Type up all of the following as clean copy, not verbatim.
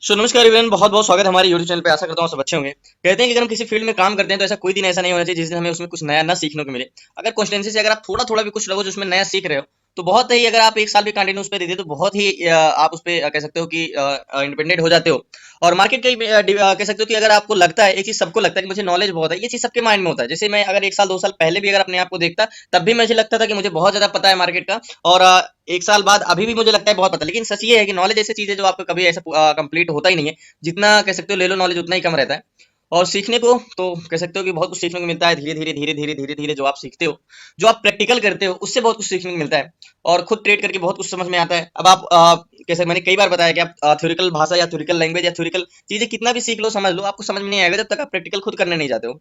नमस्कार एवरीवन, बहुत बहुत स्वागत है हमारे यूट्यूब चैनल पे। आशा करता हूँ सब अच्छे होंगे। कहते हैं कि अगर हम किसी फील्ड में काम करते हैं तो ऐसा कोई दिन ऐसा नहीं होना चाहिए जिस दिन हमें उसमें कुछ नया ना सीखने को मिले। अगर कॉन्स्टेंसी से अगर आप थोड़ा थोड़ा भी कुछ रहो जो उसमें नया सीख रहे हो तो बहुत ही, अगर आप एक साल भी कंटिन्यू उस पर देते हो तो बहुत ही आप उस पर कह सकते हो कि इंडिपेंडेंट हो जाते हो। और मार्केट का कह सकते हो कि अगर आपको लगता है, एक चीज सबको लगता है कि मुझे नॉलेज बहुत है, ये चीज सबके माइंड में होता है। जैसे मैं अगर एक साल दो साल पहले भी अगर अपने आप को देखता तब भी मुझे लगता था कि मुझे बहुत ज्यादा पता है मार्केट का। और एक साल बाद अभी भी मुझे लगता है बहुत पता। लेकिन सच ये है कि नॉलेज ऐसी चीज है जो आपको कभी ऐसा कंप्लीट होता ही नहीं है। जितना कह सकते हो ले लो नॉलेज उतना ही कम रहता है। और सीखने को तो कह सकते हो कि बहुत कुछ सीखने को मिलता है। धीरे धीरे धीरे धीरे धीरे धीरे जो आप सीखते हो, जो आप प्रैक्टिकल करते हो, उससे बहुत कुछ सीखने को मिलता है। और खुद ट्रेड करके बहुत कुछ समझ में आता है। अब आप कैसे, मैंने कई बार बताया कि आप थ्योरिकल भाषा या थ्योरिकल लैंग्वेज या थ्योरिकल चीजें कितना भी सीख लो समझ लो, आपको समझ में नहीं आएगा जब तक आप प्रैक्टिकल खुद करने नहीं जाते हो।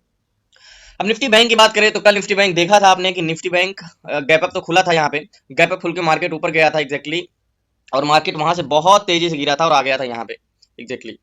अब निफ्टी बैंक की बात करें तो कल निफ्टी बैंक देखा था आपने कि निफ्टी बैंक गैप अप तो खुला था यहाँ पे। गैप अप खुल के मार्केट ऊपर गया था एग्जैक्टली। और मार्केट वहां से बहुत तेजी से गिरा था और आ गया था यहाँ पे एग्जैक्टली।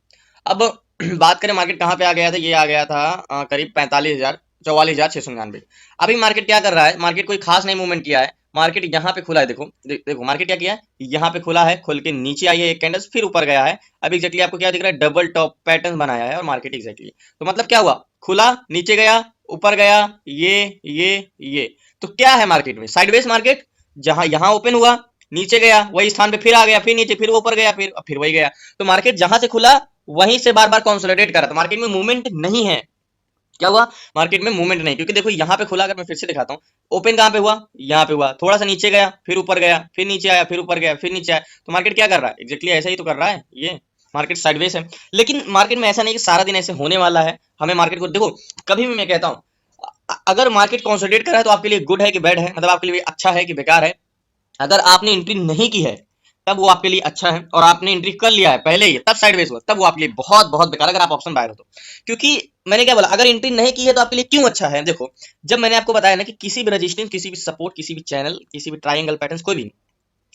अब बात करें मार्केट कहाँ पे आ गया था, ये आ गया था करीब 45,000, 44,699। अभी मार्केट क्या कर रहा है, मार्केट कोई खास नहीं मूवमेंट किया है। मार्केट यहाँ पे खुला है, देखो देखो मार्केट क्या किया है, यहाँ पे खुला है, खुल के नीचे आई है एक कैंडल, फिर ऊपर गया है। अब एग्जैक्टली आपको क्या दिख रहा है, डबल टॉप पैटर्न बनाया है और मार्केट एग्जैक्टली। तो मतलब क्या हुआ, खुला, नीचे गया, ऊपर गया, ये तो क्या है मार्केट में, साइडवेज मार्केट। जहां यहाँ ओपन हुआ, नीचे गया, वही स्थान पे फिर आ गया, फिर नीचे, फिर ऊपर गया, फिर वही गया। तो मार्केट जहां से खुला वहीं से बार बार कंसोलिडेट कर रहा था। मार्केट में मूवमेंट नहीं है। क्या हुआ, मार्केट में मूवमेंट नहीं, क्योंकि देखो यहाँ पे खुला, अगर मैं फिर से दिखाता हूँ, ओपन कहाँ पे हुआ, यहाँ पे हुआ, थोड़ा सा नीचे गया, फिर ऊपर गया, फिर नीचे आया, फिर ऊपर गया, फिर नीचे आया। तो मार्केट क्या कर रहा है, एग्जैक्टली ऐसा ही तो कर रहा है ये। मार्केट साइडवेज है। लेकिन मार्केट में ऐसा नहीं कि सारा दिन ऐसे होने वाला है। हमें मार्केट को देखो, कभी भी मैं कहता हूँ, अगर मार्केट कंसोलिडेट कर रहा है तो आपके लिए गुड है कि बैड है, मतलब आपके लिए अच्छा है कि बेकार है। अगर आपने एंट्री नहीं की है तब वो आपके लिए अच्छा है, और आपने एंट्री कर लिया है पहले ही तब साइडवेज हुआ, तब वो आपके लिए बहुत बहुत बेकार, अगर आप ऑप्शन बायर हो तो। क्योंकि मैंने क्या बोला, अगर एंट्री नहीं की है तो आपके लिए क्यों अच्छा है, देखो। जब मैंने आपको बताया ना कि किसी भी रजिस्टेंस, किसी भी सपोर्ट, किसी भी चैनल, किसी भी ट्राइंगल पैटर्न, कोई भी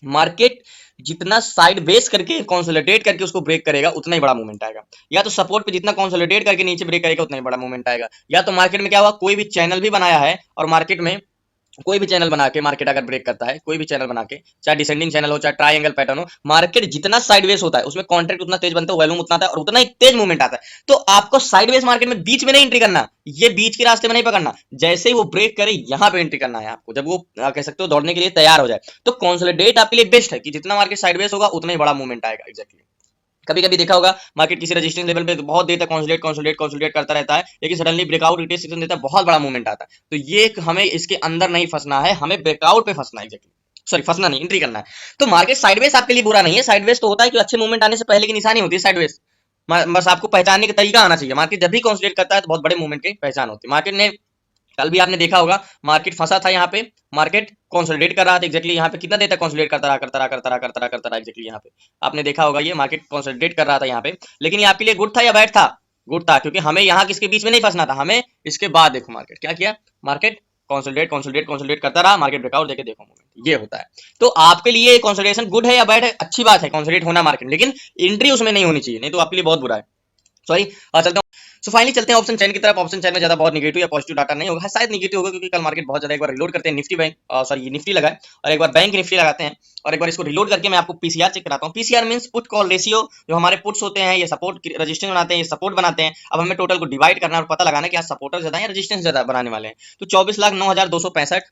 मार्केट जितना साइड बेस करके कंसोलिडेट करके उसको ब्रेक करेगा उतना ही बड़ा मूवमेंट आएगा। या तो सपोर्ट पे जितना कंसोलिडेट करके नीचे ब्रेक करेगा उतना ही बड़ा मूवमेंट आएगा। या तो मार्केट में क्या हुआ, कोई भी चैनल भी बनाया है और मार्केट में कोई भी चैनल बना के मार्केट अगर ब्रेक करता है, कोई भी चैनल बना के, चाहे डिसेंडिंग चैनल हो, चाहे ट्राइंगल पैटर्न हो, मार्केट जितना साइडवेज होता है उसमें कॉन्ट्रैक्ट उतना तेज बनता है, वॉल्यूम उतना आता है और उतना ही तेज मूवमेंट आता है। तो आपको साइडवेज मार्केट में बीच में नहीं एंट्री करना, ये बीच के रास्ते में नहीं पकड़ना। जैसे ही वो ब्रेक करे यहाँ पे एंट्री करना है आपको, जब वो कह सकते हो दौड़ने के लिए तैयार हो जाए। तो कंसोलिडेट आपके लिए बेस्ट है कि जितना मार्केट साइडवेज होगा उतना ही बड़ा मूवमेंट आएगा एग्जैक्टली। कभी कभी देखा होगा मार्केट किसी रेजिस्टेंस लेवल पे बहुत देर तक कंसोलिडेट कंसोलिडेट कंसोलिडेट करता रहता है, लेकिन सडनली ब्रेकआउट रिटेस्ट सिस्टम देता है, बहुत बड़ा मूवमेंट आता है। तो ये हमें इसके अंदर नहीं फंसना है, हमें ब्रेकआउट पे फंसना है एग्जैक्टली। सॉरी, फंसना नहीं, एंट्री करना है। तो मार्केट साइडवेज आपके लिए बुरा नहीं है। साइडवेज तो होता है कि अच्छे मूवमेंट आने से पहले की निशानी होती है साइडवेज। बस आपको पहचानने का तरीका आना चाहिए। मार्केट जब भी कंसोलिडेट करता है तो बहुत बड़े मूवमेंट की पहचान होती है। मार्केट ने कल भी आपने देखा होगा, मार्केट फंसा था यहाँ पे, मार्केट कंसोलिडेट कर रहा था एग्जैक्टली। यहाँ पे कितना देर तक कंसोलिडेट करता रहा करता रहा करता रहा करता रहा करता रहा एग्जैक्टली। यहाँ पे आपने देखा होगा, ये मार्केट कंसोलिडेट कर रहा था यहाँ पे। लेकिन ये आपके लिए गुड था या बैड था, गुड था, क्योंकि हमें यहाँ किसके बीच में नहीं फंसना था। हमें इसके बाद देखो मार्केट क्या किया, मार्केट कंसोलिडेट कंसोलिडेट कंसोलिडेट करता रहा, मार्केट ब्रेकआउट देके देखो मूवमेंट, ये होता है। तो आपके लिए कंसोलिडेशन गुड है या बैड है, अच्छी बात है कंसोलिडेट होना मार्केट, लेकिन एंट्री उसमें नहीं होनी चाहिए, नहीं तो आपके लिए बहुत बुरा है। सॉरी, चलते हैं। सो फाइनली चलते हैं ऑप्शन चैन की तरफ। ऑप्शन चैन में ज्यादा बहुत निगेटिव या पॉजिटिव डाटा नहीं होगा, हाँ, शायद निगेटिव होगा क्योंकि कल मार्केट बहुत ज्यादा, एक बार रिलोड करते हैं निफ्टी बैंक, सॉरी निफ्टी लगाए, और एक बार बैंक निफ्टी लगाते हैं, और एक बार इसको रिलोड करके मैं आपको पीसीआर चेक कराता हूँ। PCR means put call ratio. जो हमारे पुट्स होते हैं ये सपोर्ट रजिस्टेंस बनाते हैं, ये सपोर्ट बनाते हैं। अब हमें टोटल को डिवाइड करना और पता लगाना कि आज सपोर्टर ज्यादा है या रजिस्टेंस ज्यादा बनाने वाले हैं। तो 24,09,265,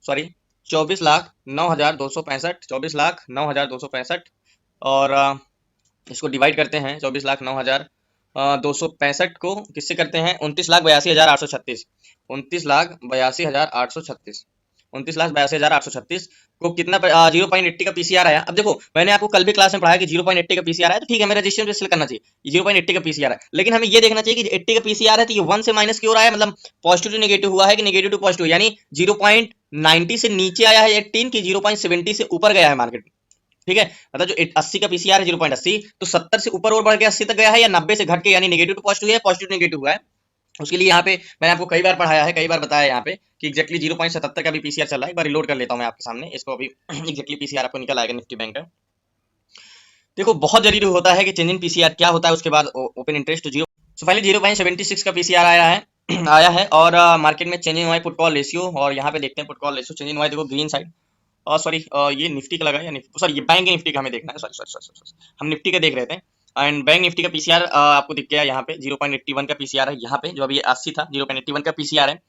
सॉरी 24,09,265, 24,09,265, और इसको डिवाइड करते हैं 24,09,265 को किससे करते हैं, 29,82,836, 29,82,836, 29,82,836 को कितना 0.80 का पीसीआर आया। अब देखो मैंने आपको कल भी क्लास में पढ़ाया कि 0.80 का पीसीआर है तो ठीक है, मेरा रजिस्टेंस सेलेक्ट करना चाहिए, 0.80 का पीसीआर है। लेकिन हमें ये देखना चाहिए कि 80 का पीसीआर है तो ये 1 से माइनस की ओर आया, मतलब पॉजिटिव टू नेगेटिव हुआ है कि नेगेटिव टू पॉजिटिव, यानी 0.90 से नीचे आया है 18 की 0.70 से ऊपर गया है मार्केट। ठीक है, मतलब जो 80 का पीसीआर है 0.80, तो 70 से ऊपर और बढ़ के 80 तक गया है, या 90 से घट के यानी नेगेटिव टू पॉजिटिव है, पॉजिटिव नेगेटिव हुआ है। उसके लिए यहाँ पे मैंने आपको कई बार पढ़ाया है, कई बार बताया है यहाँ पे कि एक्जैक्टली 0.77 का भी पीसीआर चल रहा है। एक बार रिलोड कर लेता हूँ मैं आपके सामने इसको, अभी एक्जैक्टली पीसीआर आपको निकल आएगा निफ्टी बैंक का। देखो बहुत जरूरी होता है कि चेंज इन पीसीआर क्या होता है, उसके बाद open interest zero. So finally 0.76 का पीसीआर आया है आया है, और मार्केट में change in Y put call ratio, और यहाँ पे देखते हैं put call ratio change in Y, देखो ग्रीन साइड, और सॉरी ये निफ्टी का लगा, या सॉरी ये बैंक निफ्टी का हमें देखना है, सॉरी सॉरी सॉरी सॉरी, हम निफ्टी का देख रहे थे। एंड बैंक निफ्टी का पीसीआर आपको दिख गया यहाँ पे 0.81 का पीसीआर है यहाँ पे, जो अभी 80 था 0.81 का पीसीआर है।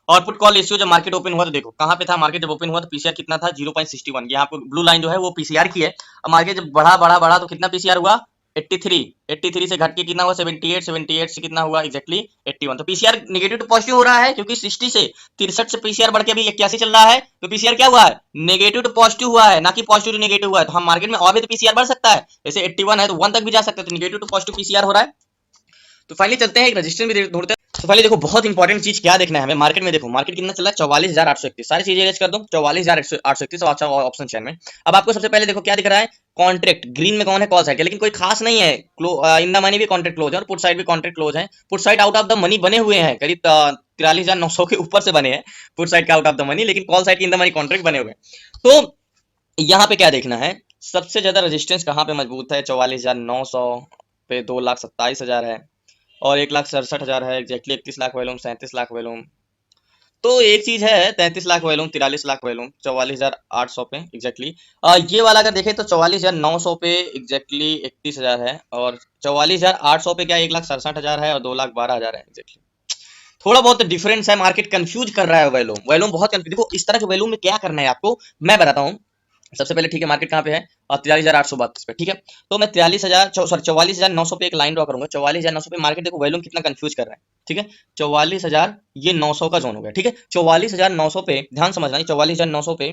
और पुट कॉल रेशियो जब मार्केट ओपन हुआ तो देखो कहाँ पे था, मार्केट जब ओपन हुआ तो पीसीआर कितना था 0.61, यहाँ पे ब्लू लाइन जो है वो पीसीआर की है। अब मार्केट जब बढ़ा बढ़ा बढ़ा तो कितना पीसीआर हुआ 83 से घट के कितना हुआ 78 से कितना हुआ एग्जैक्टली 81। तो पीसीआर नेगेटिव टू पॉजिटिव हो रहा है क्योंकि 60 से 63 से पीसीआर बढ़ के अभी 81 चल रहा है, तो पीसीआर क्या हुआ है नेगेटिव टू पॉजिटिव हुआ है, ना कि पॉजिटिव टू नेगेटिव हुआ है। तो हम मार्केट में और भी तो पीसीआर बढ़ सकता है, जैसे 81 है तो 1 तक भी जा सकता है, तो नेगेटिव टू पॉजिटिव पीसीआर हो रहा है। तो फाइनली चलते हैं एक रजिस्टेंस भी ढूंढते हैं। तो पहले देखो बहुत इंपॉर्टेंट चीज क्या देखना है हमें मार्केट में, देखो मार्केट कितना चल रहा है 44,831, सारी चीजें रेज कर दो 44,831 अच्छा ऑप्शन चैन में। अब आपको सबसे पहले देखो क्या दिख रहा है, कॉन्ट्रैक्ट ग्रीन में कौन है कॉल साइड, लेकिन कोई खास नहीं है, इन द मनी भी कॉन्ट्रैक्ट क्लोज है और पुट साइड भी कॉन्ट्रैक्ट क्लोज है। Put side out of the money बने हुए हैं करीब 43,900 के ऊपर से बने हैं पुट साइड का आउट ऑफ द मनी, लेकिन कॉल साइड की इन द मनी कॉन्ट्रैक्ट बने हुए हैं। तो यहाँ पे क्या देखना है, सबसे ज्यादा रेजिस्टेंस कहाँ पे मजबूत है 44,900 पे 2,27,000 है और 1,67,000 है exactly 31 lakh volume 37 lakh volume. तो एक चीज है 33 लाख वैल्यूम 43 लाख वैल्यूम 44,800 पे एग्जैक्टली। ये वाला अगर देखें तो 44,900 पे एग्जैक्टली 31,000 है और 44,800 पे क्या 1,67,000 है और 2,12,000 है एग्जैक्टली। थोड़ा बहुत डिफरेंस है, मार्केट कंफ्यूज कर रहा है वैल्यूम, वैल्यूम बहुत कंफ्यूज। देखो इस तरह के वैल्यूम में क्या करना है आपको मैं बताता हूँ। सबसे पहले ठीक है मार्केट कहाँ पे है 43,832 पे, ठीक है। तो मैं 44,900 पे एक लाइन ड्रॉ करूंगा, 44,900 पे मार्केट देखो वॉल्यूम कितना कंफ्यूज कर रहा है, ठीक है। 44,000 ये 900 का जोन हो गया, ठीक है। 44,900 पे ध्यान समझना, 44,900 पे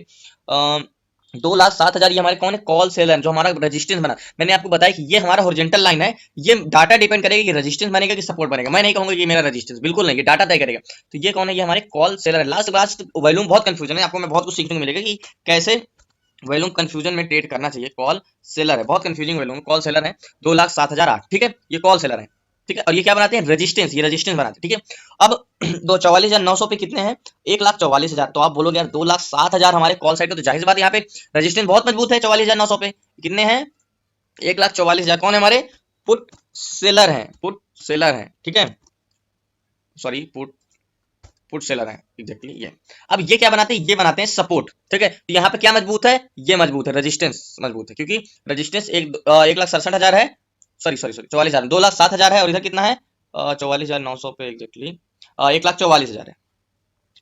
2,07,000 ये हमारे कौन है कॉल सेलर, जो हमारा रेजिस्टेंस बना। मैंने आपको बताया कि ये हमारा हॉरिजॉन्टल लाइन है, ये डाटा डिपेंड करेगा कि रेजिस्टेंस बनेगा कि सपोर्ट बनेगा। मैं नहीं कहूंगा ये मेरा रेजिस्टेंस, बिल्कुल नहीं, ये डाटा तय करेगा। तो ये कौन है, ये हमारे कॉल सेलर है। लास्ट वॉल्यूम बहुत कंफ्यूजन है, आपको मैं बहुत कुछ सीखने को मिलेगा कि कैसे वैल्यूम कंफ्यूजन में ट्रेड करना चाहिए। कॉल सेलर है, बहुत कंफ्यूजिंग वैल्यूम, कॉल सेलर है 2,07,008, ठीक है। ये कॉल सेलर है, ठीक है। और ये क्या बनाते हैं रेजिस्टेंस, ये रेजिस्टेंस बनाते हैं, ठीक है। अब 44,900 पे कितने हैं 1,44,000, तो आप बोलोगे यार 2,07,000 हमारे कॉल साइड पे, तो जाहिर सी बात यहाँ पे रेजिस्टेंस बहुत मजबूत है 44,900 पे। कितने हैं 1,44,000 कौन है हमारे पुट सेलर है, पुट सेलर है, ठीक है, सॉरी पुट सेलर है एग्जैक्टली ये। अब ये क्या बनाते हैं, ये बनाते हैं सपोर्ट, ठीक है। तो यहाँ पे क्या मजबूत है, ये मजबूत है, रेजिस्टेंस मजबूत है, क्योंकि रेजिस्टेंस 1,67,000 है, सॉरी 44,000 2,07,000 है और इधर कितना है 44,900 पे एग्जैक्टली 1,44,000 है,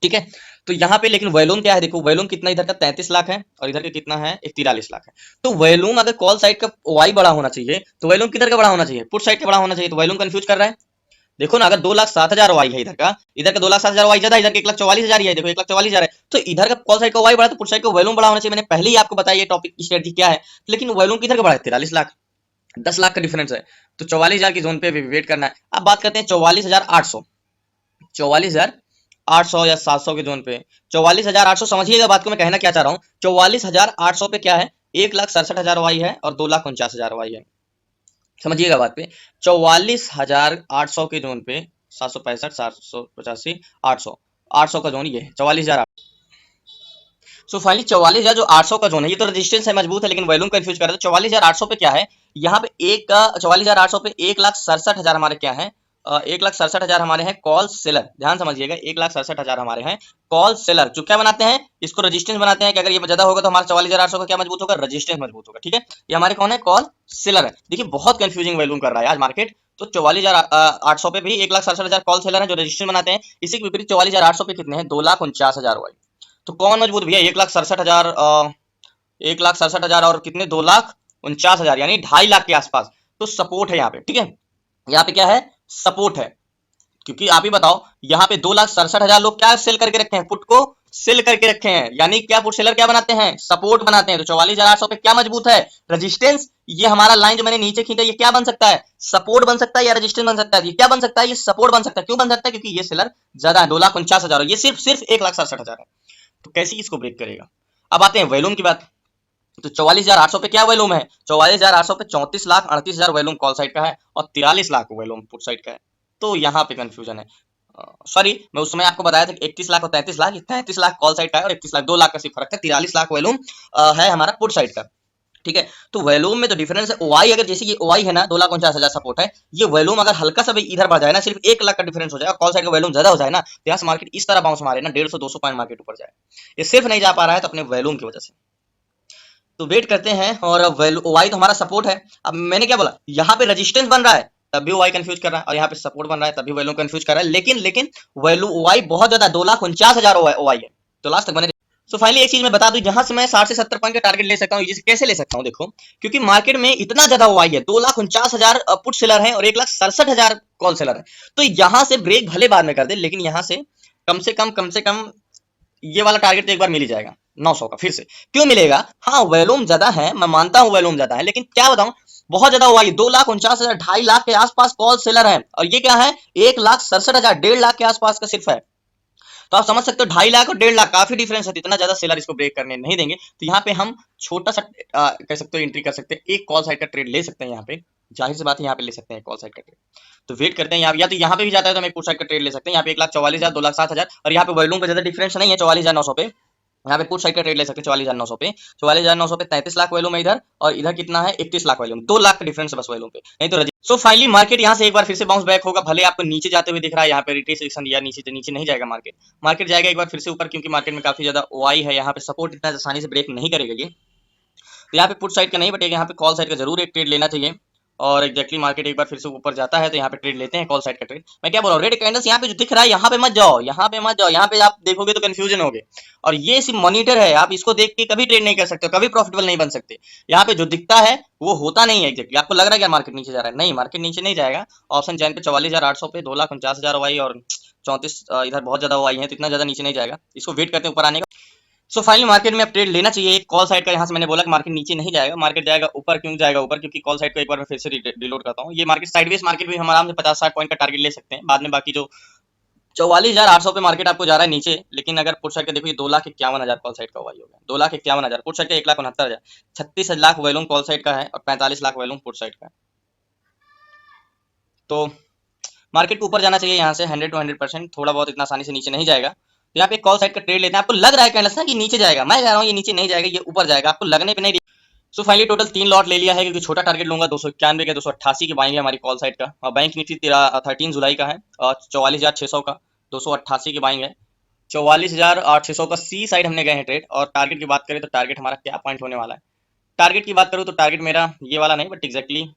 ठीक है। तो यहाँ पे लेकिन वॉल्यूम क्या है, देखो वॉल्यूम कितना इधर का 33 लाख है और इधर का कितना है 43 लाख है। तो वॉल्यूम अगर कॉल साइड का वाई बड़ा होना चाहिए तो वॉल्यूम किधर का बड़ा होना चाहिए, पुट साइड का बड़ा होना चाहिए। तो वॉल्यूम कंफ्यूज कर रहा है, देखो ना, अगर 2,07,000 वाई है इधर का 2,07,000 वाई ज्यादा, इधर का 1,44,000 ही है, देखो 1,44,000 है, तो इधर का कॉल साइड का वाई बड़ा तो पुट साइड का वॉल्यूम बड़ा होना चाहिए। मैंने पहले ही आपको बताया ये टॉपिक की स्ट्रेटजी क्या है, लेकिन वॉल्यूम किधर का बड़ा है 43 लाख, 10 लाख का डिफरेंस है। तो 44,000 की जोन पे वेट करना है। अब बात करते हैं 44,800, 44,800 या 700 के जोन पे 44,800, समझिएगा बात को मैं कहना क्या चाह रहा हूँ। 44,800 पे क्या है 1,67,000 वाई है और 2,49,000 वाई है, समझिएगा बात पे। 44,800 के जोन पे 765 785 800 800 का जोन, ये 44,000। सो फाइनली 44,000 जो 800 का जोन है, ये तो रेजिस्टेंस है मजबूत है, लेकिन वॉल्यूम कंफ्यूज कर रहा है। तो 44,800 पे क्या है, यहाँ पे एक का 44,800 पे 1,67,000 हमारे क्या है 1,67,000 हमारे हैं कॉल सेलर, ध्यान समझिएगा 1,67,000 हमारे हैं कॉल सेलर, जो क्या बनाते हैं इसको रेजिस्टेंस बनाते हैं कि अगर ये ज्यादा होगा तो हमारा 44,800 का क्या मजबूत होगा रेजिस्टेंस मजबूत होगा, ठीक है। ये हमारे कौन है कॉल सेलर है। देखिए बहुत कंफ्यूजिंग वॉल्यूम कर रहा है आज मार्केट। तो 44,800 पे भी 1,67,000 कॉल सेलर है जो रजिस्ट्रेशन बनाते हैं, इसी के विपरीत 44,800 पे कितने हैं 2,49,000 वाई। तो कौन मजबूत भैया 1,67,000 1,67,000 और कितने 2,49,000 यानी 2.5 लाख के आसपास। तो सपोर्ट है यहाँ पे, ठीक है, यहाँ पे क्या है सपोर्ट है, क्योंकि आप ही बताओ यहाँ पे 2,67,000 लोग क्या सेल करके रखे हैं, पुट को सेल करके रखे हैं, यानी क्या पुट सेलर क्या बनाते हैं सपोर्ट बनाते हैं। तो 44,800 पे क्या मजबूत है रेजिस्टेंस, ये हमारा लाइन जो मैंने नीचे खींचा ये क्या बन सकता है सपोर्ट बन सकता है या रेजिस्टेंस बन सकता है, ये क्या बन सकता है ये सपोर्ट बन सकता है। क्यों बन सकता है, क्योंकि ये सेलर ज्यादा है 2,49,000, ये सिर्फ 1,67,000 है। तो कैसे इसको ब्रेक करेगा। अब आते हैं वॉल्यूम की बात। तो 44,800 पे क्या वॉल्यूम है 44,800 पे 34,38,000 वॉल्यूम कॉल साइड का है और 43 लाख वॉल्यूम पुट साइड का है। तो यहाँ पे कंफ्यूजन है, सॉरी मैं उस समय आपको बताया था कि 31 लाख और 33 लाख, 33 लाख कॉल साइड का है और 31 लाख 2 लाख का सिर्फ फर्क है, 43 लाख वॉल्यूम है हमारा पुट साइड का, ठीक है। तो वॉल्यूम में तो डिफरेंस है। ओआई अगर जैसे ये ओआई है ना 2,49,000 सपोर्ट है, ये वॉल्यूम अगर हल्का सा भी इधर बढ़ जाए ना सिर्फ 1 लाख का डिफरेंस हो जाए और कॉल साइड का वॉल्यूम ज्यादा हो जाए ना, तो यहाँ से मार्केट इस तरह बाउंस मारे ना 150-200 पॉइंट मार्केट ऊपर जाए। ये सिर्फ नहीं जा पा रहा है तो अपने वॉल्यूम की वजह से। तो वेट करते हैं। और वैल्यू वाई तो हमारा सपोर्ट है। अब मैंने क्या बोला, यहाँ पे रेजिस्टेंस बन रहा है तब भी वाई कंफ्यूज कर रहा है, और यहाँ पे सपोर्ट बन रहा है तब भी वैल्यू कंफ्यूज कर रहा है। लेकिन लेकिन वैल्यू वाई बहुत ज्यादा 2,49,000 वाई है। तो लास्ट तक बने। सो फाइनली एक चीज मैं बता दूं, जहां से मैं 60 से 70 पॉइंट का टारगेट ले सकता हूँ, ये कैसे ले सकता हूँ देखो, क्योंकि मार्केट में इतना ज्यादा वाई है, 2,49,000 पुट सेलर है और 1,67,000 कॉल सेलर है। तो यहाँ से ब्रेक भले बाद में कर दे, लेकिन यहाँ से कम से कम ये वाला टारगेट तो एक बार मिल ही जाएगा 900 का। फिर से क्यों मिलेगा, हाँ वॉल्यूम ज्यादा है, मैं मानता हूँ वॉल्यूम ज्यादा है, लेकिन क्या बताऊं बहुत ज्यादा हुआ। 2,49,000 2.5 लाख के आसपास कॉल सेलर है, और ये क्या है 1,67,000 1.5 लाख के आसपास का सिर्फ है। तो आप समझ सकते हो 2.5 लाख और 1.5 लाख काफी डिफरेंस है। इतना ज्यादा सेलर इसको ब्रेक करने नहीं देंगे। तो यहाँ पे हम छोटा सा कह सकते हो एंट्री कर सकते हैं, एक कॉल साइड का ट्रेड ले सकते हैं। यहाँ पे जाहिर सी बात है यहाँ पे ले सकते हैं कॉल साइड का ट्रेड। तो वेट करते हैं, या तो यहाँ पे भी जाता है तो हम एक पुट साइड का ट्रेड ले सकते हैं। यहाँ पे 1,44,000 2,07,000, और यहाँ पे वॉल्यूम पे ज्यादा डिफरेंस नहीं है, 44,900 पे यहाँ पे पुट साइड का ट्रेड ले सकते हैं। 44,900 पे 44,900 पे 33 लाख वैल्यूम है इधर, और इधर कितना है 31 लाख वैल्यूम, 2 लाख का डिफरेंस है बस वैल्यूम पे, नहीं तो सो फाइनली मार्केट यहाँ से एक बार फिर से बाउंस बैक होगा। भले आपको नीचे जाते हुए दिख रहा है, यहाँ पे रिट्रेसेशन या नीचे नहीं जाएगा मार्केट। मार्केट जाएगा एक बार फिर से ऊपर, क्योंकि मार्केट में काफी ज्यादा वाई है। यहाँ पे सपोर्ट इतना आसानी से ब्रेक नहीं करेगा ये। तो यहाँ पे पुट साइड का नहीं बटेगा, यहाँ पे कॉल साइड का जरूर एक ट्रेड लेना चाहिए। और एक्जैक्टली मार्केट एक बार फिर से ऊपर जाता है तो यहाँ पे ट्रेड लेते हैं, कॉल साइड का ट्रेड। मैं क्या बोल रहा हूँ, रेड कैंडल्स यहाँ पे जो दिख रहा है यहाँ पे मत जाओ, यहाँ पे मत जाओ। यहाँ पे आप देखोगे तो कंफ्यूजन होगे, और ये सिर्फ मॉनिटर है, आप इसको देख के कभी ट्रेड नहीं कर सकते, कभी प्रॉफिटेबल नहीं बन सकते। यहाँ पे जो दिखता है वो होता नहीं है एक्जैक्टली। आपको लग रहा है क्या मार्केट नीचे जा रहा है, नहीं मार्केट नीचे नहीं जाएगा। ऑप्शन चैन पे 44,800 पे 2,49,000 वाई और 34 इधर बहुत ज्यादा वाई है, तो इतना ज्यादा नीचे नहीं जाएगा। इसको वेट करते हैं ऊपर आने का। सो फाइनली मार्केट में अब ट्रेड लेना चाहिए एक कॉल साइड का। यहाँ से मैंने बोला कि मार्केट नीचे नहीं जाएगा, मार्केट जाएगा ऊपर। क्यों जाएगा ऊपर, क्योंकि कॉल साइड को एक बार मैं फिर से रिलोड करता हूँ। ये मार्केट साइडवेज मार्केट भी हम आराम से 50-60 पॉइंट का टारगेट ले सकते हैं बाद में। बाकी जो 44,800 पे मार्केट आपको जा रहा है नीचे, लेकिन अगर पुट साइड का देखो ये 2,51,000 कॉल साइड का हुआ हो गया, 2,51,000 पुट साइड का, 1,69,000, 36 लाख वैल्यूम कॉल साइड का है और 45 लाख वैल्यूम पुट साइड का है। तो मार्केट को ऊपर जाना चाहिए यहाँ से 100 to 100%, थोड़ा बहुत इतना आसानी से नीचे नहीं जाएगा। तो यहाँ पे कॉल साइड का ट्रेड लेते हैं। आपको लग रहा है कैंडल्स ना कि नीचे जाएगा, मैं कह रहा हूँ ये नीचे नहीं जाएगा, ये ऊपर जाएगा, आपको लगने पे नहीं। सो फाइनली टोटल 3 लॉट ले लिया है, क्योंकि छोटा टारगेट लूंगा 291 के 288 की बाइंग है हमारी कॉल साइड का, और बैंक निफ्टी 13 जुलाई का है, और 44,600 का 288 की बाइंग है। 44,600 का सी साइड हमने गए हैं ट्रेड। और टारगेट की बात करें तो टारगेट हमारा क्या पॉइंट होने वाला है, टारगेट की बात करूँ तो टारगेट मेरा ये वाला नहीं, बट एक्जैक्टली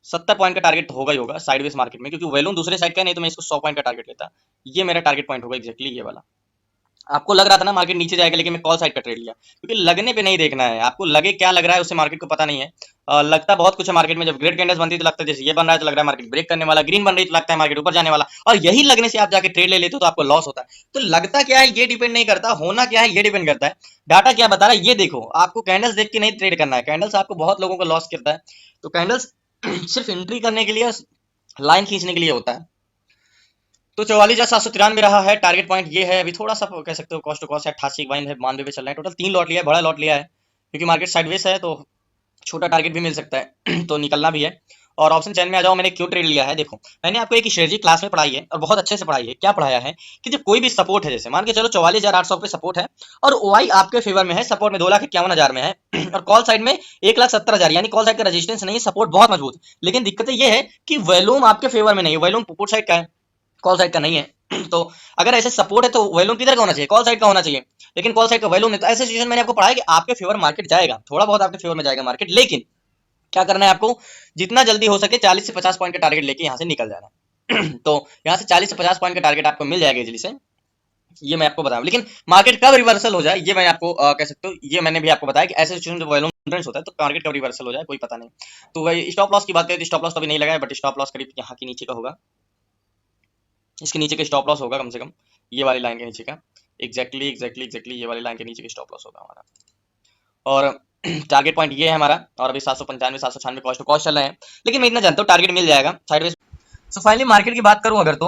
70 पॉइंट का टारगेट होगा ही होगा साइडवेज मार्केट में, क्योंकि वैल्यूम दूसरे साइड का नहीं, तो मैं इसको 100 पॉइंट का टारगेट लेता। ये मेरा टारगेट पॉइंट होगा एक्जैक्टली ये वाला। आपको लग रहा था ना मार्केट नीचे जाएगा, लेकिन मैं कॉल साइड का ट्रेड लिया, क्योंकि लगने पे नहीं देखना है। आपको लगे क्या लग रहा है उससे मार्केट को पता नहीं है। लगता बहुत कुछ है मार्केट में। जब ग्रेड कैंडल्स बनती है तो लगता है जैसे ये बन रहा है तो लग रहा है मार्केट ब्रेक करने वाला, ग्रीन बन रही तो लगता है मार्केट ऊपर जाने वाला, और यही लगने से आप जाके ट्रेड ले लेते हो तो आपको लॉस होता है। तो लगता क्या है ये डिपेंड नहीं करता, होना क्या है ये डिपेंड करता है। डाटा क्या बता रहा है ये देखो। आपको कैंडल्स देख के नहीं ट्रेड करना है, कैंडल्स आपको बहुत लोगों को लॉस करता है। तो कैंडल्स सिर्फ एंट्री करने के लिए, लाइन खींचने के लिए होता है। तो 44,793 रहा है टारगेट पॉइंट, ये है। अभी थोड़ा सा कह सकते हो कॉस्ट टू कॉस्ट है 88 की बाइंग है, 92 पे चल रहा है। टोटल 3 लॉट लिया है, बड़ा लॉट लिया है, क्योंकि मार्केट साइडवेज है तो छोटा टारगेट भी मिल सकता है तो निकलना भी है। और ऑप्शन चैन में आ जाओ, मैंने क्यों ट्रेड लिया है देखो। मैंने आपको एक स्ट्रेटजी क्लास में पढ़ाई है, और बहुत अच्छे से पढ़ाई है। क्या पढ़ाया है कि जब कोई भी सपोर्ट है, जैसे मान के चलो 44,800 पे सपोर्ट है, और ओआई आपके फेवर में है, सपोर्ट में 2,51,000 में है, और कॉल साइड में 1,70,000, यानी कॉल साइड का रेजिस्टेंस नहीं है, सपोर्ट बहुत मजबूत। लेकिन दिक्कत ये है कि वॉल्यूम आपके फेवर में नहीं है, वॉल्यूम पुट साइड का है, कॉल साइड का नहीं है। तो अगर ऐसे सपोर्ट है तो वॉल्यूम किधर का होना चाहिए, कॉल साइड का होना चाहिए, लेकिन कॉल साइड का वॉल्यूम नहीं। तो ऐसे सिचुएशन मैंने आपको पढ़ाया कि आपके फेवर मार्केट जाएगा, थोड़ा बहुत आपके फेवर में जाएगा मार्केट, लेकिन क्या करना है आपको, जितना जल्दी हो सके 40 से 50 पॉइंट का टारगेट लेके यहाँ से निकल जाना है। तो यहाँ से 40 से 50 पॉइंट का टारगेट आपको मिल जाएगा इजली से, ये मैं आपको बताऊं। लेकिन मार्केट कब रिवर्सल हो जाए ये मैं आपको कह सकता हूँ, ये मैंने भी आपको बताया कि ऐसे सिचुएशन जब वॉल्यूम डिफरेंस होता है तो मार्केट कब रिवर्सल हो जाए कोई पता नहीं। तो वही स्टॉप लॉस की बात करें तो स्टॉप लॉस तो अभी नहीं लगाया, बट स्टॉप लॉस करीब यहाँ के नीचे का होगा, इसके नीचे का स्टॉप लॉस होगा कम से कम ये वाली लाइन के नीचे का, एग्जैक्टली ये वाली लाइन के नीचे का स्टॉप लॉस होगा हमारा। और टारगेट पॉइंट ये है हमारा, और अभी 795 796 कॉस्ट टू कॉस्ट चल रहे हैं, लेकिन मैं इतना जानता हूँ टारगेट मिल जाएगा साइडवेज। सो फाइनली मार्केट की बात करूं अगर, तो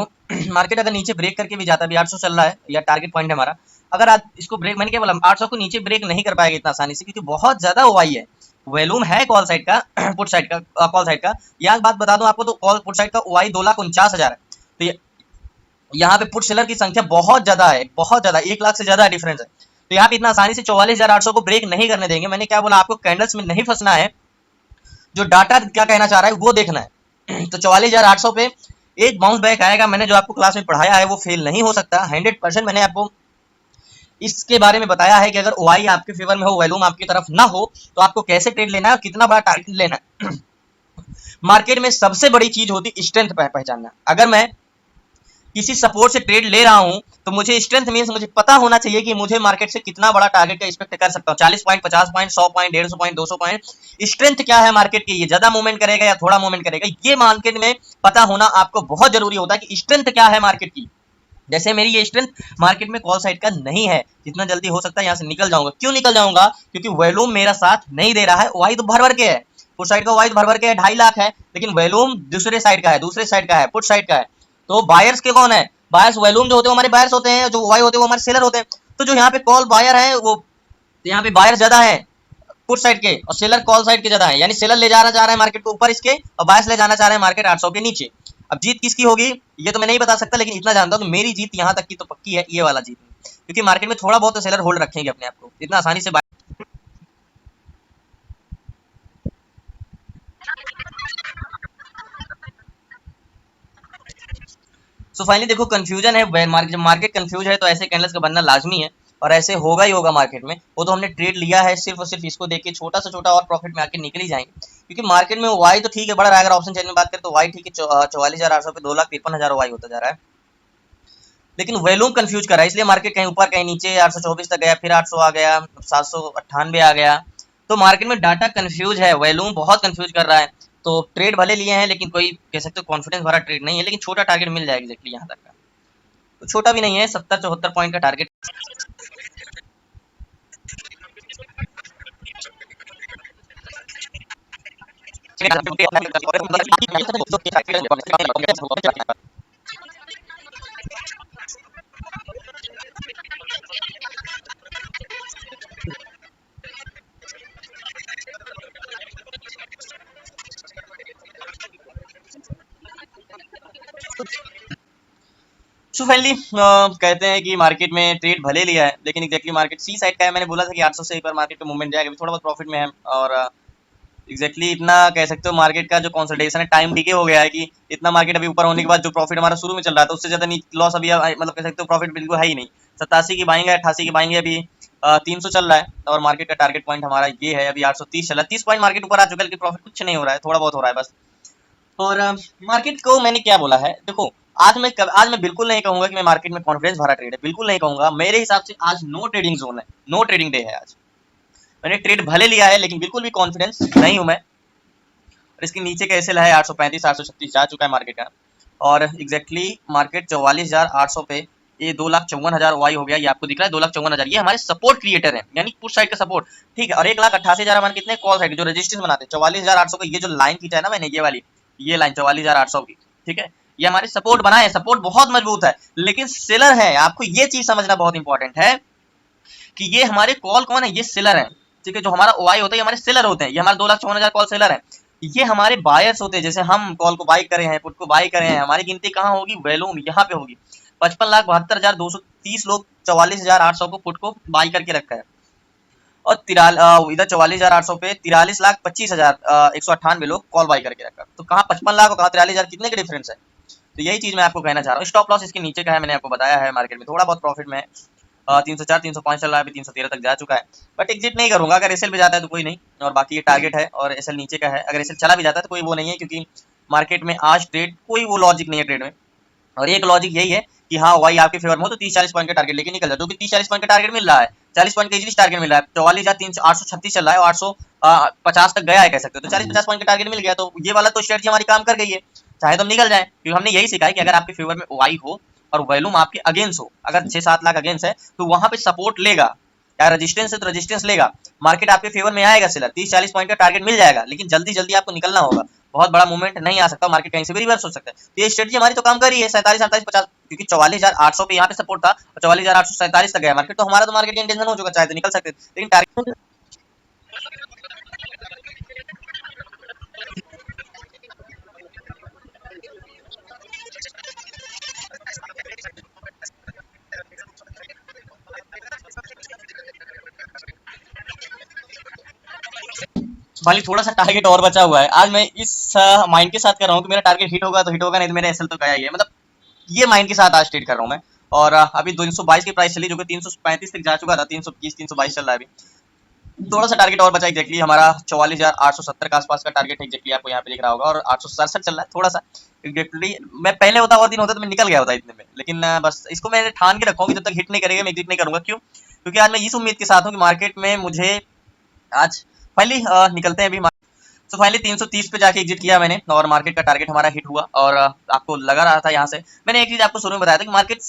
मार्केट अगर नीचे ब्रेक करके भी जाता है, अभी 800 चल रहा है, या टारगेट पॉइंट है हमारा। अगर आज इसको ब्रेक, मैंने क्या बोला 800 को नीचे ब्रेक नहीं कर पाएगा इतना आसानी से, क्योंकि बहुत ज्यादा ओआई है, वॉल्यूम है कॉल साइड का पुट साइड का, कॉल साइड का। यह बात बता दूं आपको, तो कॉल पुट साइड का ओआई 2,49,000 है। तो यहाँ पे पुट सेलर की संख्या बहुत ज्यादा है, बहुत ज्यादा, 1 लाख से ज्यादा डिफरेंस है। तो यहाँ पे इतना आसानी से 44,800 को ब्रेक नहीं करने देंगे। मैंने क्या बोला आपको, कैंडल्स में नहीं फंसना है, जो डाटा क्या कहना चाह रहा है वो देखना है। तो 44,800 पे एक बाउंस बैक आएगा, मैंने जो आपको क्लास में पढ़ाया है वो फेल नहीं हो सकता 100%। मैंने आपको इसके बारे में बताया है कि अगर ओआई आपके फेवर में हो, वॉल्यूम आपकी तरफ ना हो, तो आपको कैसे ट्रेड लेना है और कितना बड़ा टारगेट लेना है। मार्केट में सबसे बड़ी चीज होती है स्ट्रेंथ पहचानना। अगर मैं किसी सपोर्ट से ट्रेड ले रहा हूं तो मुझे स्ट्रेंथ मींस मुझे पता होना चाहिए कि मुझे मार्केट से कितना बड़ा टारगेट का एक्सपेक्ट कर सकता हूं। 40 point, 50 point, 100 point, 150 point, 200 point. Strength क्या है मार्केट की, ये ज्यादा मूवमेंट करेगा या थोड़ा मूवमेंट करेगा, ये मार्केट में पता होना आपको बहुत जरूरी होता है कि स्ट्रेंथ क्या है मार्केट की। जैसे मेरी ये स्ट्रेंथ मार्केट में कॉल साइड का नहीं है, जितना जल्दी हो सकता है यहाँ से निकल जाऊंगा। क्यों निकल जाऊंगा? क्योंकि वॉल्यूम मेरा साथ नहीं दे रहा है। वाई तो भर भर के है, पुट साइड का वाई भर भर के है, 2.5 लाख है, लेकिन वॉल्यूम दूसरे साइड का है, दूसरे साइड का है, पुट साइड का है। तो बायर्स के कौन है? बायर्स वॉल्यूम जो होते हैं हमारे बायर्स होते हैं, जो वाई होते हैं वो हमारे सेलर होते हैं। तो जो यहाँ पे कॉल बायर है वो यहाँ पे बायर ज्यादा है पुट साइड के, और सेलर कॉल साइड के ज्यादा है। यानी सेलर ले जाना चाह रहा है मार्केट को ऊपर इसके, और बायर्स ले जाना चाह रहे हैं मार्केट 800 के नीचे। अब जीत किसकी होगी ये तो मैं नहीं बता सकता, लेकिन इतना जानता हूं तो मेरी जीत यहाँ तक की तो पक्की है, ये वाला जीत, क्योंकि मार्केट में थोड़ा बहुत तो सेलर होल्ड रखेंगे अपने आप को, इतना आसानी से। सो फाइनली देखो कंफ्यूजन है मार्केट, जब मार्केट कंफ्यूज है तो ऐसे कैंडल्स का बनना लाजमी है, और ऐसे होगा ही होगा मार्केट में। वो तो हमने ट्रेड लिया है सिर्फ और सिर्फ इसको देख के छोटा से छोटा और प्रॉफिट में आके निकल ही जाएंगे, क्योंकि मार्केट में वाई तो ठीक है बढ़ रहा है। अगर ऑप्शन चेन में बात करें तो वाई ठीक है, 44,800 पे 2,53,000 वाई होता जा रहा है, लेकिन वॉल्यूम कंफ्यूज कर रहा है। इसलिए मार्केट कहीं ऊपर कहीं नीचे 824 तक गया, फिर 800 आ गया, 798 आ गया। तो मार्केट में डाटा कंफ्यूज है, वॉल्यूम बहुत कंफ्यूज कर रहा है। तो ट्रेड भले लिए हैं, लेकिन कोई कह सकते हो कॉन्फिडेंस भरा ट्रेड नहीं है, लेकिन छोटा टारगेट मिल जाएगा एग्जैक्टली यहाँ तक का। तो छोटा भी नहीं है, 70-74 पॉइंट का टारगेट। सो फाइनली कहते हैं कि मार्केट में ट्रेड भले लिया है, लेकिन एग्जैक्टली मार्केट सी साइड का है। मैंने बोला था कि 800 से एक बार मार्केट में मूवमेंट जाएगा, थोड़ा बहुत प्रॉफिट में है। और एग्जैक्टली इतना कह सकते हो मार्केट का जो कंसोलिडेशन है, टाइम डिके हो गया है कि इतना मार्केट अभी ऊपर होने के बाद जो प्रॉफिट हमारा शुरू में चल रहा था उससे ज्यादा लॉस अभी मतलब कह सकते हो प्रॉफिट बिल्कुल है ही नहीं। 87 की बाइंग है, 88 की बाइंग है, अभी 300 चल रहा है, और मार्केट का टारगेट पॉइंट हमारा ये है, अभी 830 चल रहा है। 30 पॉइंट मार्केट ऊपर आ चुका है, लेकिन प्रॉफिट कुछ नहीं हो रहा है, थोड़ा बहुत हो रहा है बस। और मार्केट को मैंने क्या बोला है, देखो आज मैं बिल्कुल नहीं कहूंगा कि मैं मार्केट में कॉन्फिडेंस भरा ट्रेड है, बिल्कुल नहीं कहूंगा। मेरे हिसाब से आज नो ट्रेडिंग जोन है, नो ट्रेडिंग डे है आज। मैंने ट्रेड भले लिया है, लेकिन बिल्कुल भी कॉन्फिडेंस नहीं हूं मैं। और इसके नीचे का एसएल है 835, 836 जा चुका है मार्केट का, और एग्जैक्टली मार्केट 44,800 पे ये 2,54,000 वाई हो गया। ये आपको दिख रहा है 2,54,000, ये हमारे सपोर्ट क्रिएटर है, यानी पुश साइड का सपोर्ट, ठीक है। और 1,88,000 हमारे कितने कॉल साइड जो रजिस्टेंस बनाते हैं। 44,800 का ये जो लाइन खींचा है ना मैंने, ये वाली ये लाइन 44,800 की, ठीक है, ये हमारे सपोर्ट बना है। सपोर्ट बहुत मजबूत है, लेकिन सेलर है। आपको ये चीज समझना बहुत इंपॉर्टेंट है कि ये हमारे कॉल कौन है, ये सेलर है, ठीक है। जो हमारा ओआई होता है ये हमारे सेलर होते हैं, ये हमारे 2,54,000 कॉल सेलर है। ये हमारे बायर्स होते हैं, जैसे हम कॉल को बाई करे हैं, पुट को बाई करे हैं, हमारी गिनती कहाँ होगी, वैल्यूम यहाँ पे होगी। 55,72,230 लोग 44,800 को पुट को बाई करके रखा है, और इधर 44,800 पे 43,25,198 लोग कॉल बाई करके रखा है। तो कहाँ 55 लाख और कहाँ 43,000, कितने का डिफरेंस है। तो यही चीज मैं आपको कहना चाह रहा हूँ। स्टॉप लॉस इसके नीचे का है, मैंने आपको बताया है। मार्केट में थोड़ा बहुत प्रॉफिट में है, 304, 305 चल रहा है, अभी 313 तक जा चुका है, बट एग्जिट नहीं करूंगा। अगर एसएल पे जाता है तो कोई नहीं, और बाकी ये टारगेट है, और एसएल नीचे का है। अगर एसएल चला भी जाता है तो कोई वो नहीं है, क्योंकि मार्केट में आज ट्रेड कोई वो लॉजिक नहीं है ट्रेड में। और एक लॉजिक यही है कि हाँ वाई आपके फेवर में हो तो 30-40 पॉइंट का टारगेट लेके निकल जाए, जो कि 30-40 पॉइंट का टारगेट मिल रहा है। 40 पॉइंट का इजीली टारगेट मिल रहा है, 44,836 चल रहा है, और 850 तक गया है कह सकते हो। तो 40-50 पॉइंट का टारगेट मिल गया, तो ये वाला तो स्ट्रेटजी हमारी काम कर गई है, चाहे तो हम निकल जाए। क्योंकि हमने यही सीखा है कि अगर आपके फेवर में वाई हो और वॉल्यूम आपके अगेंस्ट हो, अगर 6-7 लाख अगेंस्ट है तो वहां पे सपोर्ट लेगा, या रेजिस्टेंस है तो रेजिस्टेंस लेगा। मार्केट आपके फेवर में आएगा, सेलर 30-40 पॉइंट का टारगेट मिल जाएगा, लेकिन जल्दी जल्दी आपको निकलना होगा। बहुत बड़ा मूवमेंट नहीं आ सकता, मार्केट कहीं से भी रिवर्स हो सकता है। तो ये स्ट्रेटजी हमारी तो काम कर रही है। 47, 48, 50, क्योंकि 44,800 पे यहाँ पे सपोर्ट था, और 44,847 तक गया मार्केट, तो हमारा तो मार्केट इंटेंशन हो चुका, चाहे तो निकल सकते, लेकिन टारगेट। खाली थोड़ा सा टारगेट और बचा हुआ है। आज मैं इस माइंड के साथ कर रहा हूँ कि मेरा टारगेट हिट होगा तो हिट होगा, नहीं तो मेरा एसएल तो गया ही है। मतलब ये माइंड के साथ आज ट्रेड कर रहा हूँ मैं। और अभी 222 की प्राइस चली, जो कि 335 तक जा चुका था, 321 322 चल रहा है अभी। थोड़ा सा टारगेट और बचा एग्जैक्टली हमारा 44,870 का आसपास का टारगेट एग्जैक्टली आपको यहाँ पे दिख रहा होगा, और 867 चल रहा है थोड़ा सा एग्जैक्टली। मैं पहले होता और दिन होता तो मैं निकल गया होता इतने में, लेकिन बस इसको मैंने ठान के रखा हूँ कि जब तक हिट नहीं करेगा मैं एग्जिट नहीं करूंगा। क्यों? क्योंकि आज मैं इस उम्मीद के साथ हूँ कि मार्केट में मुझे आज फाइनली निकलते हैं अभी। तो फाइनली 330 पे जाके एग्जिट किया मैंने, और मार्केट का टारगेट हमारा हिट हुआ। और आपको लगा रहा था यहाँ से, मैंने एक चीज आपको शुरू में बताया था कि मार्केट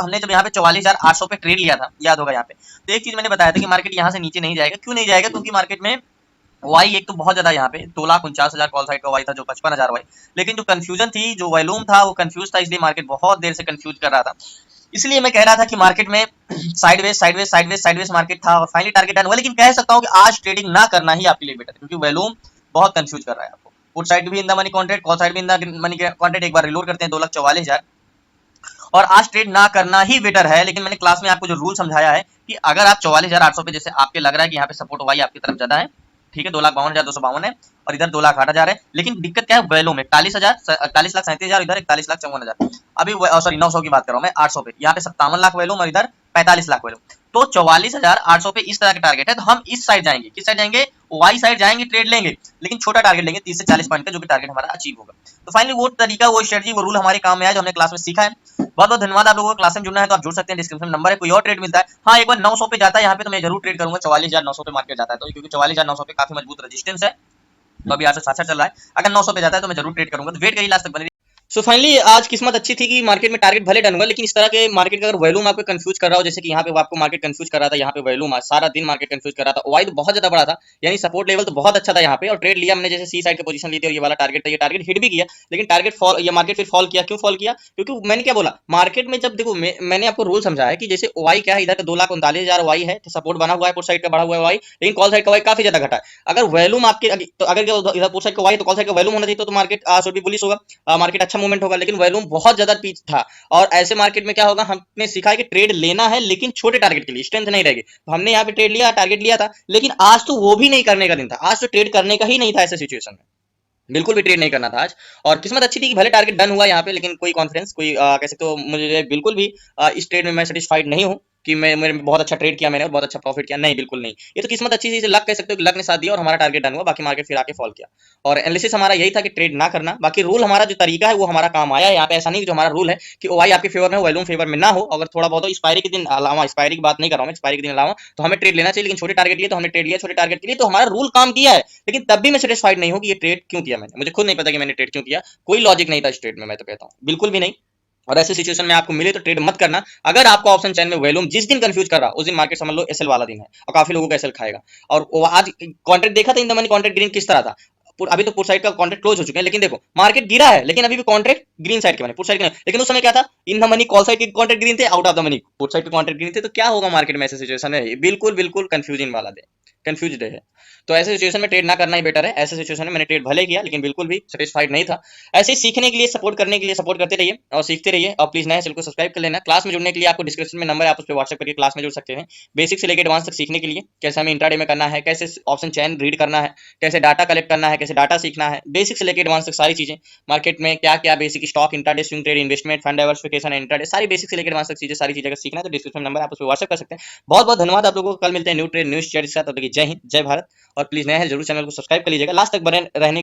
हमने जब यहाँ पे 44,800 पे ट्रेड लिया था, याद होगा यहाँ पे, तो एक चीज मैंने बताया था कि मार्केट यहाँ से नीचे नहीं जाएगा। क्यों नहीं जाएगा? क्योंकि मार्केट में वाई एक तो बहुत ज्यादा, यहाँ पे 2,49,000 कॉल साइड का वाई था, जो 55,000 वाई। लेकिन जो कंफ्यूजन थी, जो वॉल्यूम था, वो कंफ्यूज था, इसलिए मार्केट बहुत देर से कंफ्यूज कर रहा था। इसलिए मैं कह रहा था कि मार्केट में sideways sideways sideways sideways market था, और फाइनली टारगेट डन हुआ। लेकिन कह सकता हूँ कि आज ट्रेडिंग ना करना ही आपके लिए बेटर है, क्योंकि वॉल्यूम बहुत कंफ्यूज कर रहा है आपको। पुट साइड भी in the money contract, call side भी इन द मनी कॉन्ट्रैक्ट। एक बार रिलोड करते हैं, 2,44,000, और आज ट्रेड ना करना ही बेटर है। लेकिन मैंने क्लास में आपको जो रूल समझाया है कि अगर आप 44,800 पे, जैसे आपके लग रहा है कि यहाँ पे सपोर्ट वाई आपकी तरफ ज्यादा है, ठीक है, 2,52,252 है, और इधर 2,08,000 है। लेकिन दिक्कत क्या है? वैल्यू में 41,000, 41,37,000, इधर 41,54,000। अभी सॉरी 900 की बात कर रहा हूँ मैं, 800 पे, यहाँ पे 57 लाख वैल्यू और इधर 45 लाख वैल्यू। तो 44,800 पे इस तरह का टारगेट है, तो हम इस साइड जाएंगे। किस साइड जाएंगे? वाई साइड जाएंगे, ट्रेड लेंगे, लेकिन छोटा टारगेट लेंगे, 30 से 40 पॉइंट का, जो कि टारगेट हमारा अचीव होगा। तो फाइनली वो तरीका, वो स्ट्रेटजी, वो रूल हमारे काम में आया, जो हमने क्लास में सीखा है। बहुत बहुत धन्यवाद। आप लोगों को क्लास में जुड़ना है तो आप जुड़ सकते हैं, डिस्क्रिप्शन नंबर है। कोई और ट्रेड मिलता है, हाँ, एक बार 900 पे जाता है यहाँ पे, तो मैं जरूर ट्रेड करूंगा। 44,900 पे मार्केट जाता है तो, क्योंकि 44,900 पे काफी मजबूत रेजिस्टेंस है, तो अभी 860 चल रहा है। अगर 900 पे जाता है तो मैं जरूर ट्रेड करूंगा। तो वेट करिए लास्ट तक बने। सो फाइनली आज किस्मत अच्छी थी कि मार्केट में टारगेट भले डन हुआ, लेकिन इस तरह के मार्केट का अगर वॉल्यूम आपको कंफ्यूज कर रहा हो, जैसे कि यहाँ पे आपको मार्केट कंफ्यूज कर रहा था, यहाँ पे वॉल्यूम आज सारा दिन मार्केट कंफ्यूज कर रहा था, वाई तो बहुत ज्यादा बड़ा था, यानी सपोर्ट लेवल तो बहुत अच्छा था यहाँ पे, और ट्रेड लिया हमने, जैसे सी साइड की पोजीशन ली थी, और ये वाला टारगेट था, ये टारगेट हिट भी किया। लेकिन टारगेट फॉल, ये मार्केट फिर फॉल किया। क्यों फॉल किया? क्योंकि मैंने क्या बोला, मार्केट में जब देखो, मैंने आपको रूल समझाया कि जैसे वाई क्या है, इधर 2,39,000 वाई है, सपोर्ट बना हुआ है, पुट साइड का बढ़ा हुआ है वाई, लेकिन कॉल साइड का वाई काफी ज्यादा घटा है। अगर वॉल्यूम आपके, तो अगर इधर पुट साइड का वाई, तो कॉल साइड का वॉल्यूम होना चाहिए, तो मार्केट शुड बी बुलिश होगा, मार्केट अच्छा मूवमेंट होगा। लेकिन वॉल्यूम बहुत ज्यादा पीच था, और ऐसे मार्केट में क्या होगा, हमने सीखा है कि ट्रेड लेना है, लेकिन छोटे टारगेट के लिए, स्ट्रेंथ नहीं रहेगी। तो हमने यहाँ पे ट्रेड लिया, टारगेट लिया था, लेकिन आज तो वो भी नहीं करने का दिन था, आज तो ट्रेड करने का ही नहीं था। ऐसे सिचुएशन में बिल्कुल भी ट्रेड नहीं करना था आज। और किस्मत अच्छी थी कि भले टारगेट डन हुआ यहाँ पे, लेकिन कोई कॉन्फिडेंस, कोई कह सकते हो, मुझे बिल्कुल भी इस ट्रेड में मैं सेटिस्फाइड नहीं हूँ कि मैं, मेरे बहुत अच्छा ट्रेड किया मैंने और बहुत अच्छा प्रॉफिट किया। नहीं, बिल्कुल नहीं। ये तो किस्मत अच्छी थी, लक कह सकते हो कि लक ने साथ दिया और हमारा टारगेट डन हुआ, बाकी मार्केट फिर आके फॉल किया। और एनालिसिस हमारा यही था कि ट्रेड ना करना। बाकी रूल हमारा जो तरीका है वो हमारा काम आया है यहाँ पे। ऐसा नहीं कि जो हमारा रूल है कि ओआई आपके फेवर में हो, वॉल्यूम फेवर में ना हो, अगर थोड़ा बहुत एक्सपायरी के दिन अलावा, एक्सपायरी की बात नहीं कर रहा हूँ, एक्सपायरी के दिन अलावा तो हमें ट्रेड लेना चाहिए। लेकिन छोटे टारगेट लिए तो हमने ट्रेड लिया, छोटे टारगेट के लिए तो हमारा रूल काम किया है। लेकिन तब भी मैं सेटिस्फाइड नहीं हूँ कि ये ट्रेड क्यों किया मैंने, मुझे खुद नहीं पता कि मैंने ट्रेड क्यों किया। कोई लॉजिक नहीं था इस ट्रेड में, मैं तो कहता हूँ बिल्कुल भी नहीं। और ऐसे सिचुएशन में आपको मिले तो ट्रेड मत करना। अगर आपको ऑप्शन चैन में वॉल्यूम जिस दिन कंफ्यूज कर रहा, उस दिन मार्केट समझ लो एसएल वाला दिन है, और काफी लोगों का एसएल खाएगा। और आज कॉन्ट्रैक्ट देखा था in the money contract green किस तरह था। अभी तो पुट साइड का कॉन्ट्रैक्ट क्लोज हो चुके हैं, लेकिन देखो मार्केट गिरा है, लेकिन अभी भी कॉन्ट्रैक्ट ग्रीन साइड के बने, पुट साइड के नहीं। लेकिन उस समय क्या था, in the money call side के कॉन्ट्रैक्ट ग्रीन थे, out of the money put side के कॉन्ट्रैक्ट ग्रीन थे। तो क्या होगा मार्केट में ऐसे सिचुएशन है? बिल्कुल बिल्कुल कंफ्यूजिंग वाला डे, कंफ्यूज डे है। तो ऐसे सिचुएशन में ट्रेड ना करना ही बेटर है। ऐसे सिचुएशन में मैंने ट्रेड भले किया, लेकिन बिल्कुल भी सेटिस्फाइड नहीं था। ऐसे ही सीखने के लिए, सपोर्ट करने के लिए सपोर्ट करते रहिए और सीखते रहिए। और प्लीज नए चैनल को सब्सक्राइब कर लेना। क्लास में जुड़ने के लिए आपको डिस्क्रिप्शन में नंबर है, आप उस पर व्हाट्सएप करके क्लास में जुड़ सकते हैं। बेसिक से लेकर एडवांस तक सीखने के लिए, कैसे हमें इंट्राडे में करना है, कैसे ऑप्शन चैन रीड करना है, कैसे डाटा कलेक्ट करना है, कैसे डाटा सीखना है, बेसिक से लेकर एडवांस तक सारी चीजें, मार्केट में क्या क्या basic stock, intraday, swing trade, investment, fund diversification, intraday, सारी बेसिक से लेकर एडवांस तक चीजें, सारी चीजें अगर सीखना है तो डिस्क्रिप्शन नंबर आप उस पर व्हाट्सएप कर सकते हैं। बहुत बहुत धन्यवाद आप लोगों को। कल मिलते हैं न्यू ट्रेड न्यूज शेयर के साथ। तब तक जय हिंद, जय भारत। और प्लीज नया है जरूर चैनल को सब्सक्राइब कर लीजिएगा, लास्ट तक बने रहने